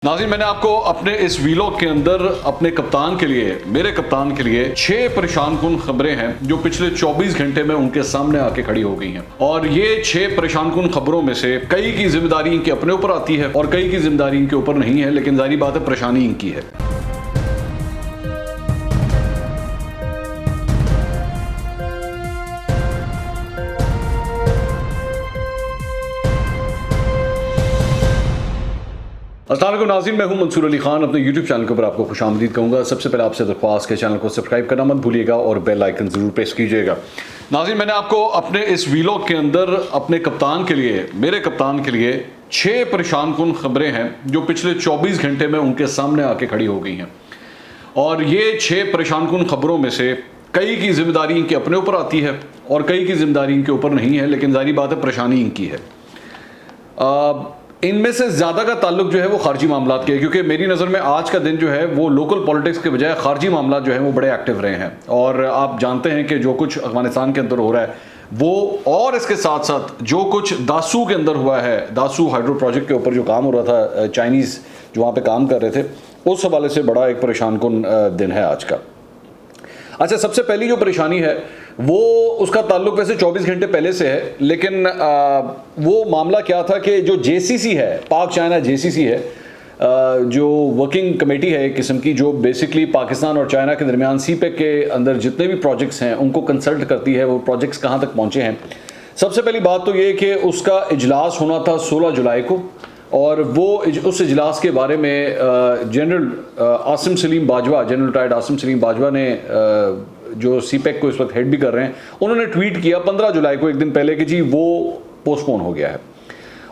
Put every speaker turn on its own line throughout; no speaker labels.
ناظرین، میں نے آپ کو اپنے اس ویلاگ کے اندر اپنے کپتان کے لیے، میرے کپتان کے لیے 6 پریشان کن خبریں ہیں جو پچھلے 24 گھنٹے میں ان کے سامنے آ کے کھڑی ہو گئی ہیں، اور یہ 6 پریشان کن خبروں میں سے کئی کی ذمہ داری ان کے اپنے اوپر آتی ہے اور کئی کی ذمہ داری ان کے اوپر نہیں ہے، لیکن ظاہری بات ہے پریشانی ان کی ہے۔ السلام علیکم ناظرین، میں ہوں منصور علی خان، اپنے یوٹیوب چینل کے اوپر آپ کو خوش آمدید کہوں گا۔ سب سے پہلے آپ سے درخواست کہ چینل کو سبسکرائب کرنا مت بھولیے گا اور بیل آئیکن ضرور پریس کیجیے گا۔ ناظرین، میں نے آپ کو اپنے اس ویلاگ کے اندر اپنے کپتان کے لیے، میرے کپتان کے لیے 6 پریشان کن خبریں ہیں جو پچھلے 24 گھنٹے میں ان کے سامنے آ کے کھڑی ہو گئی ہیں، اور یہ 6 پریشان کن خبروں میں سے کئی کی ذمہ داری ان کے اپنے اوپر آتی ہے اور کئی کی ذمہ داری ان کے اوپر نہیں ہے، لیکن ظاہری بات ہے پریشانی ان کی ہے۔ ان میں سے زیادہ کا تعلق جو ہے وہ خارجی معاملات کے ہے، کیونکہ میری نظر میں آج کا دن جو ہے وہ لوکل پولیٹکس کے بجائے خارجی معاملات جو ہیں وہ بڑے ایکٹیو رہے ہیں، اور آپ جانتے ہیں کہ جو کچھ افغانستان کے اندر ہو رہا ہے وہ، اور اس کے ساتھ ساتھ جو کچھ داسو کے اندر ہوا ہے، داسو ہائیڈرو پروجیکٹ کے اوپر جو کام ہو رہا تھا، چائنیز جو وہاں پہ کام کر رہے تھے، اس حوالے سے بڑا ایک پریشان کن دن ہے آج کا۔ اچھا، سب سے پہلی جو پریشانی ہے وہ اس کا تعلق ویسے 24 گھنٹے پہلے سے ہے، لیکن وہ معاملہ کیا تھا کہ جو JCC ہے، پاک چائنا JCC ہے، جو ورکنگ کمیٹی ہے ایک قسم کی، جو بیسکلی پاکستان اور چائنا کے درمیان CPEC کے اندر جتنے بھی پروجیکٹس ہیں ان کو کنسلٹ کرتی ہے، وہ پروجیکٹس کہاں تک پہنچے ہیں۔ سب سے پہلی بات تو یہ کہ اس کا اجلاس ہونا تھا 16 جولائی کو، اور وہ اس اجلاس کے بارے میں general Asim Saleem Bajwa, general retired Asim Saleem Bajwa نے، جو CPEC کو اس وقت ہیڈ بھی کر رہے ہیں، انہوں نے ٹویٹ کیا 15 جولائی کو، ایک دن پہلے، کہ جی وہ پوسٹ پون ہو گیا ہے،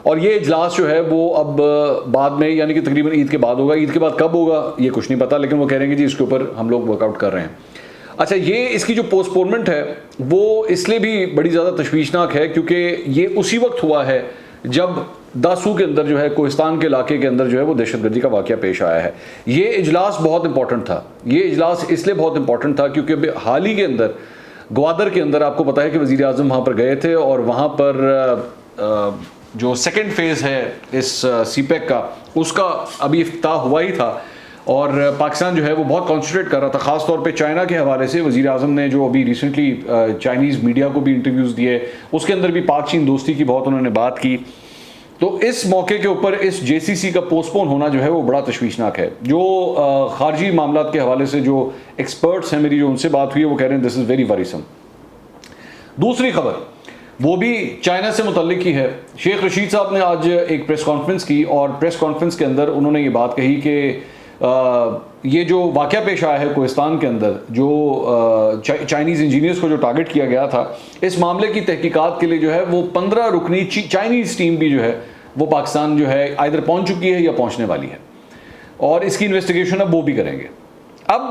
اور یہ اجلاس جو ہے وہ اب بعد میں، یعنی کہ تقریباً عید کے بعد ہوگا۔ عید کے بعد کب ہوگا یہ کچھ نہیں پتا، لیکن وہ کہہ رہے ہیں کہ جی اس کے اوپر ہم لوگ ورک آؤٹ کر رہے ہیں۔ اچھا، یہ اس کی جو پوسٹ پونمنٹ ہے وہ اس لیے بھی بڑی زیادہ تشویشناک ہے کیونکہ یہ اسی وقت ہوا ہے جب داسو کے اندر جو ہے، کوہستان کے علاقے کے اندر جو ہے وہ دہشت گردی کا واقعہ پیش آیا ہے۔ یہ اجلاس بہت امپورٹنٹ تھا، یہ اجلاس اس لیے بہت امپورٹنٹ تھا کیونکہ حال ہی کے اندر گوادر کے اندر آپ کو پتا ہے کہ وزیر اعظم وہاں پر گئے تھے، اور وہاں پر جو سیکنڈ فیز ہے اس CPEC کا، اس کا ابھی افتتاح ہوا ہی تھا، اور پاکستان جو ہے وہ بہت کانسنٹریٹ کر رہا تھا، خاص طور پہ چائنا کے حوالے سے۔ وزیر اعظم نے جو ابھی ریسنٹلی چائنیز میڈیا کو بھی انٹرویوز دیے، اس کے اندر بھی پاک چین دوستی کی بہت انہوں نے بات کی۔ تو اس موقع کے اوپر اس JCC کا پوسٹ پون ہونا جو ہے وہ بڑا تشویشناک ہے۔ جو خارجی معاملات کے حوالے سے جو ایکسپرٹس ہیں، میری جو ان سے بات ہوئی ہے، وہ کہہ رہے ہیں دس از ویری وریسم۔ دوسری خبر وہ بھی چائنا سے متعلق ہی ہے۔ شیخ رشید صاحب نے آج ایک پریس کانفرنس کی، اور پریس کانفرنس کے اندر انہوں نے یہ بات کہی کہ یہ جو واقعہ پیش آیا ہے کوہستان کے اندر، جو چائنیز انجینئرز کو جو ٹارگٹ کیا گیا تھا، اس معاملے کی تحقیقات کے لیے جو ہے وہ 15 رکنی چائنیز ٹیم بھی جو ہے وہ پاکستان جو ہے آئیدر پہنچ چکی ہے یا پہنچنے والی ہے، اور اس کی انویسٹیگیشن اب وہ بھی کریں گے۔ اب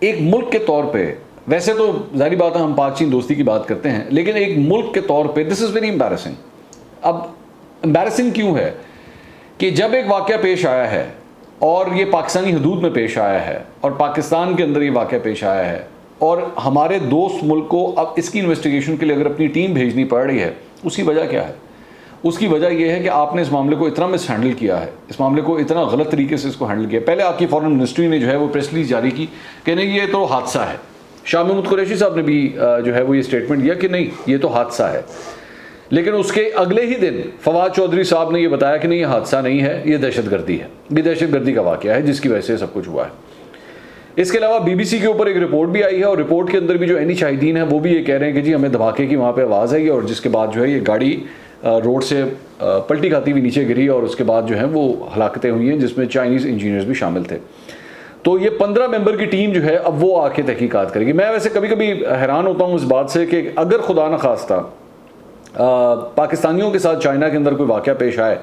ایک ملک کے طور پہ، ویسے تو ظاہری بات ہے ہم پاک چین دوستی کی بات کرتے ہیں، لیکن ایک ملک کے طور پہ دس از ویری امبیرسنگ۔ اب امبیرسنگ کیوں ہے کہ جب ایک واقعہ پیش آیا ہے اور یہ پاکستانی حدود میں پیش آیا ہے، اور پاکستان کے اندر یہ واقعہ پیش آیا ہے، اور ہمارے دوست ملک کو اب اس کی انویسٹیگیشن کے لیے اگر اپنی ٹیم بھیجنی پڑ رہی ہے، اس کی وجہ کیا ہے؟ اس کی وجہ یہ ہے کہ آپ نے اس معاملے کو اتنا مس ہینڈل کیا ہے، اس معاملے کو اتنا غلط طریقے سے اس کو ہینڈل کیا۔ پہلے آپ کی فارن منسٹری نے جو ہے وہ پریس ریلیز جاری کی کہ نہیں یہ تو حادثہ ہے، شاہ محمود قریشی صاحب نے بھی جو ہے وہ یہ سٹیٹمنٹ دیا کہ نہیں یہ تو حادثہ ہے، لیکن اس کے اگلے ہی دن فواد چودھری صاحب نے یہ بتایا کہ نہیں یہ حادثہ نہیں ہے، یہ دہشت گردی ہے، یہ دہشت گردی کا واقعہ ہے جس کی وجہ سے سب کچھ ہوا ہے۔ اس کے علاوہ BBC کے اوپر ایک رپورٹ بھی آئی ہے، اور رپورٹ کے اندر بھی جو عینی شاہدین ہیں وہ بھی یہ کہہ رہے ہیں کہ جی ہمیں دھماکے کی وہاں پہ آواز آئی، اور جس کے بعد جو ہے یہ گاڑی روڈ سے پلٹی کھاتی ہوئی نیچے گری، اور اس کے بعد جو ہے وہ ہلاکتیں ہوئی ہیں جس میں چائنیز انجینئرز بھی شامل تھے۔ تو یہ 15 ممبر کی ٹیم جو ہے اب وہ آ کے تحقیقات کرے گی۔ میں ویسے کبھی کبھی حیران ہوتا ہوں اس بات سے کہ اگر خدا نخواستہ پاکستانیوں کے ساتھ چائنا کے اندر کوئی واقعہ پیش آئے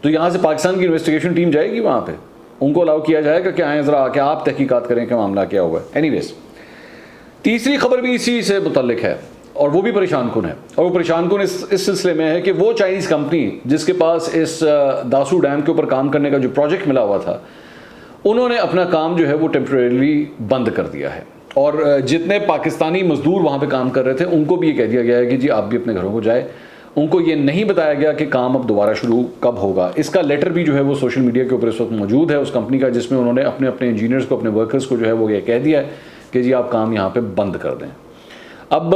تو یہاں سے پاکستان کی انویسٹیگیشن ٹیم جائے گی وہاں پہ، ان کو الاؤ کیا جائے گا کہ آئیں ذرا آ کے آپ تحقیقات کریں کہ معاملہ کیا ہوا ہے۔ اینی ویز، تیسری خبر بھی اسی سے متعلق ہے، اور وہ بھی پریشان کن ہے، اور وہ پریشان کن اس سلسلے میں ہے کہ وہ چائنیز کمپنی جس کے پاس اس داسو ڈیم کے اوپر کام کرنے کا جو پروجیکٹ ملا ہوا تھا، انہوں نے اپنا کام جو ہے وہ ٹیمپریریلی بند کر دیا ہے، اور جتنے پاکستانی مزدور وہاں پہ کام کر رہے تھے ان کو بھی یہ کہہ دیا گیا ہے کہ جی آپ بھی اپنے گھروں کو جائے، ان کو یہ نہیں بتایا گیا کہ کام اب دوبارہ شروع کب ہوگا. اس کا لیٹر بھی جو ہے وہ سوشل میڈیا کے اوپر اس وقت موجود ہے اس کمپنی کا, جس میں انہوں نے اپنے انجینئرز کو, اپنے ورکرز کو جو ہے وہ یہ کہہ دیا ہے کہ جی آپ کام یہاں پہ بند کر دیں. اب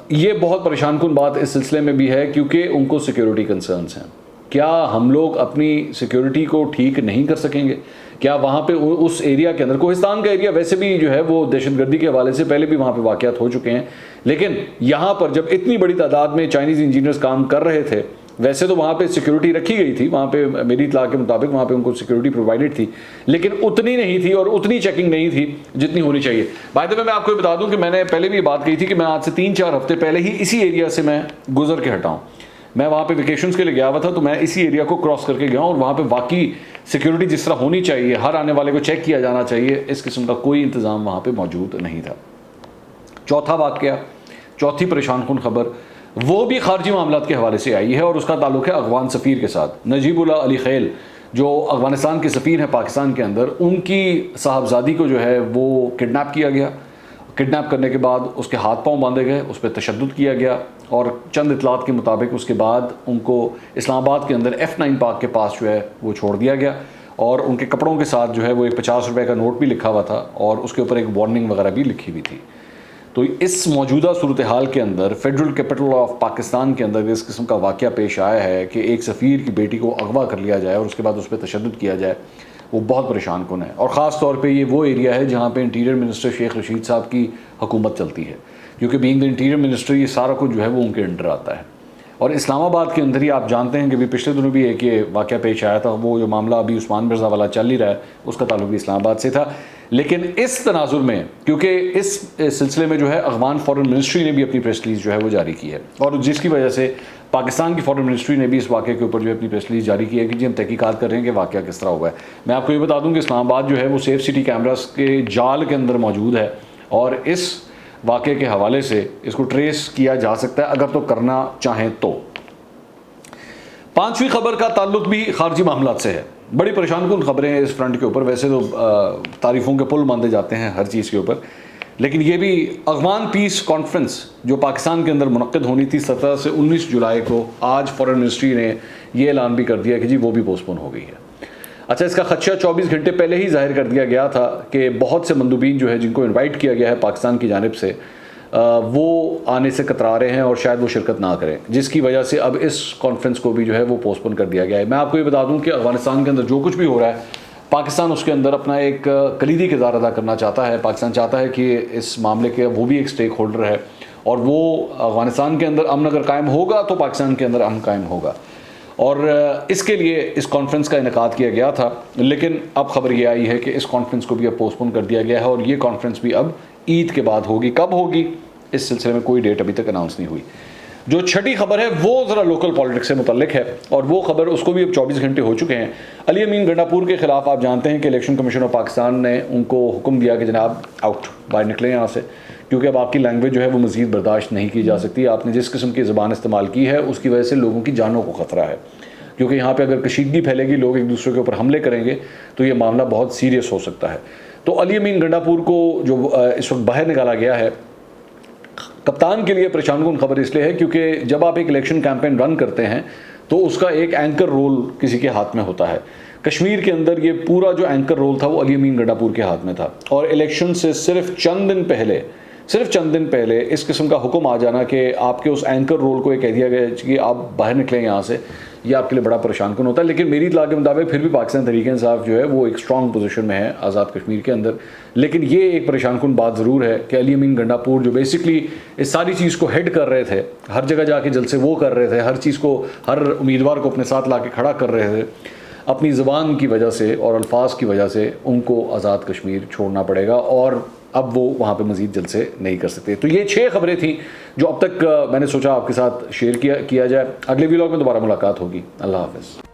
یہ بہت پریشان کن بات اس سلسلے میں بھی ہے کیونکہ ان کو سیکیورٹی کنسرنز ہیں. کیا ہم لوگ اپنی سیکیورٹی کو ٹھیک نہیں کر سکیں گے؟ کیا وہاں پہ اس ایریا کے اندر, کوہستان کا ایریا ویسے بھی جو ہے وہ دہشت گردی کے حوالے سے پہلے بھی وہاں پہ واقعات ہو چکے ہیں, لیکن یہاں پر جب اتنی بڑی تعداد میں چائنیز انجینئرز کام کر رہے تھے, ویسے تو وہاں پہ سیکیورٹی رکھی گئی تھی, وہاں پہ میری اطلاع کے مطابق وہاں پہ ان کو سیکیورٹی پرووائڈڈ تھی, لیکن اتنی نہیں تھی اور اتنی چیکنگ نہیں تھی جتنی ہونی چاہیے. بائی دا وے میں آپ کو بتا دوں کہ میں نے پہلے بھی بات کہی تھی کہ میں آج سے 3-4 ہفتے پہلے ہی اسی ایریا سے میں گزر کے ہٹا ہوں. میں وہاں پہ ویکیشنز کے لیے گیا ہوا تھا, تو میں اسی ایریا کو کراس کر کے گیا ہوں, اور وہاں پہ واقعی سیکیورٹی جس طرح ہونی چاہیے, ہر آنے والے کو چیک کیا جانا چاہیے, اس قسم کا کوئی انتظام وہاں پہ موجود نہیں تھا. چوتھا واقعہ, چوتھی پریشان کن خبر, وہ بھی خارجی معاملات کے حوالے سے آئی ہے, اور اس کا تعلق ہے افغان سفیر کے ساتھ. نجیب اللہ علی خیل جو افغانستان کے سفیر ہیں پاکستان کے اندر, ان کی صاحبزادی کو جو ہے وہ کڈنیپ کیا گیا. کڈنیپ کرنے کے بعد اس کے ہاتھ پاؤں باندھے گئے, اس پہ تشدد کیا گیا, اور چند اطلاعات کے مطابق اس کے بعد ان کو اسلام آباد کے اندر F9 پارک کے پاس جو ہے وہ چھوڑ دیا گیا, اور ان کے کپڑوں کے ساتھ جو ہے وہ ایک 50 روپے کا نوٹ بھی لکھا ہوا تھا, اور اس کے اوپر ایک وارننگ وغیرہ بھی لکھی ہوئی تھی. تو اس موجودہ صورتحال کے اندر فیڈرل کیپٹل آف پاکستان کے اندر اس قسم کا واقعہ پیش آیا ہے کہ ایک سفیر کی بیٹی کو اغوا کر لیا جائے اور اس کے بعد اس پہ تشدد کیا جائے, وہ بہت پریشان کن ہے. اور خاص طور پہ یہ وہ ایریا ہے جہاں پہ انٹیریئر منسٹر شیخ رشید صاحب کی حکومت چلتی ہے, کیونکہ بینگ دا انٹیریئر منسٹر یہ سارا کچھ جو ہے وہ ان کے انڈر آتا ہے. اور اسلام آباد کے اندر ہی آپ جانتے ہیں کہ بھی پچھلے دنوں بھی ایک یہ واقعہ پیش آیا تھا, وہ جو معاملہ ابھی عثمان مرزا والا چل ہی رہا ہے اس کا تعلق بھی اسلام آباد سے تھا. لیکن اس تناظر میں, کیونکہ اس سلسلے میں جو ہے افغان فارن منسٹری نے بھی اپنی پریس ریلیز جو ہے وہ جاری کی ہے, اور جس کی وجہ سے پاکستان کی فارن منسٹری نے بھی اس واقعے کے اوپر جو ہے اپنی پریس ریلیز جاری کی ہے کہ جی ہم تحقیقات کر رہے ہیں کہ واقعہ کس طرح ہوا ہے. میں آپ کو یہ بتا دوں کہ اسلام آباد جو ہے وہ سیف سٹی کیمراز کے جال کے اندر موجود ہے, اور اس واقعے کے حوالے سے اس کو ٹریس کیا جا سکتا ہے اگر تو کرنا چاہیں تو. پانچویں خبر کا تعلق بھی خارجی معاملات سے ہے. بڑی پریشان کن خبریں ہیں اس فرنٹ کے اوپر. ویسے تو تعریفوں کے پل باندھے جاتے ہیں ہر چیز کے اوپر, لیکن یہ بھی افغان پیس کانفرنس جو پاکستان کے اندر منعقد ہونی تھی 17 سے 19 جولائی کو, آج فارن منسٹری نے یہ اعلان بھی کر دیا کہ جی وہ بھی پوسٹ پون ہو گئی ہے. اچھا, اس کا خدشہ 24 گھنٹے پہلے ہی ظاہر کر دیا گیا تھا کہ بہت سے مندوبین جو ہے جن کو انوائٹ کیا گیا ہے پاکستان کی جانب سے, وہ آنے سے کترا رہے ہیں اور شاید وہ شرکت نہ کریں, جس کی وجہ سے اب اس کانفرنس کو بھی جو ہے وہ پوسٹ پون کر دیا گیا ہے. میں آپ کو یہ بتا دوں کہ افغانستان کے اندر جو کچھ بھی ہو رہا ہے, پاکستان اس کے اندر اپنا ایک کلیدی کردار ادا کرنا چاہتا ہے. پاکستان چاہتا ہے کہ اس معاملے کے وہ بھی ایک سٹیک ہولڈر ہے, اور وہ افغانستان کے اندر امن اگر قائم ہوگا تو پاکستان کے اندر امن قائم ہوگا, اور اس کے لیے اس کانفرنس کا انعقاد کیا گیا تھا. لیکن اب خبر یہ آئی ہے کہ اس کانفرنس کو بھی اب پوسٹ پون کر دیا گیا ہے, اور یہ کانفرنس بھی اب عید کے بعد ہوگی. کب ہوگی اس سلسلے میں کوئی ڈیٹ ابھی تک اناؤنس نہیں ہوئی. جو چھٹی خبر ہے وہ ذرا لوکل پالیٹکس سے متعلق ہے, اور وہ خبر اس کو بھی اب 24 گھنٹے ہو چکے ہیں. علی امین گنڈاپور کے خلاف آپ جانتے ہیں کہ الیکشن کمیشن آف پاکستان نے ان کو حکم دیا کہ جناب آؤٹ, باہر نکلیں یہاں سے, کیونکہ اب آپ کی لینگویج جو ہے وہ مزید برداشت نہیں کی جا سکتی. آپ نے جس قسم کی زبان استعمال کی ہے اس کی وجہ سے لوگوں کی جانوں کو خطرہ ہے, کیونکہ یہاں پہ اگر کشیدگی پھیلے گی, لوگ ایک دوسرے کے اوپر حملے کریں گے تو یہ معاملہ بہت سیریس ہو سکتا ہے. تو علی امین گنڈاپور کو جو اس وقت باہر نکالا گیا ہے, کپتان کے لیے پریشان کن خبر اس لیے ہے کیونکہ جب آپ ایک الیکشن کیمپین رن کرتے ہیں تو اس کا ایک اینکر رول کسی کے ہاتھ میں ہوتا ہے. کشمیر کے اندر یہ پورا جو اینکر رول تھا وہ علی امین گنڈاپور کے ہاتھ میں تھا, اور الیکشن سے صرف چند دن پہلے اس قسم کا حکم آ جانا کہ آپ کے اس اینکر رول کو یہ کہہ دیا گیا کہ آپ باہر نکلیں یہاں سے, یہ آپ کے لیے بڑا پریشان کن ہوتا ہے. لیکن میری اطلاع کے مطابق پھر بھی پاکستان تحریک انصاف جو ہے وہ ایک اسٹرانگ پوزیشن میں ہے آزاد کشمیر کے اندر. لیکن یہ ایک پریشان کن بات ضرور ہے کہ علی امین گنڈاپور جو بیسکلی اس ساری چیز کو ہیڈ کر رہے تھے, ہر جگہ جا کے جلسے وہ کر رہے تھے, ہر چیز کو, ہر امیدوار کو اپنے ساتھ لا کے کھڑا کر رہے تھے, اپنی زبان کی وجہ سے اور الفاظ کی وجہ سے ان کو آزاد کشمیر چھوڑنا پڑے گا, اور اب وہ وہاں پہ مزید جلسے نہیں کر سکتے. تو یہ 6 خبریں تھیں جو اب تک میں نے سوچا آپ کے ساتھ شیئر کیا جائے. اگلے ویلاگ میں دوبارہ ملاقات ہوگی. اللہ حافظ.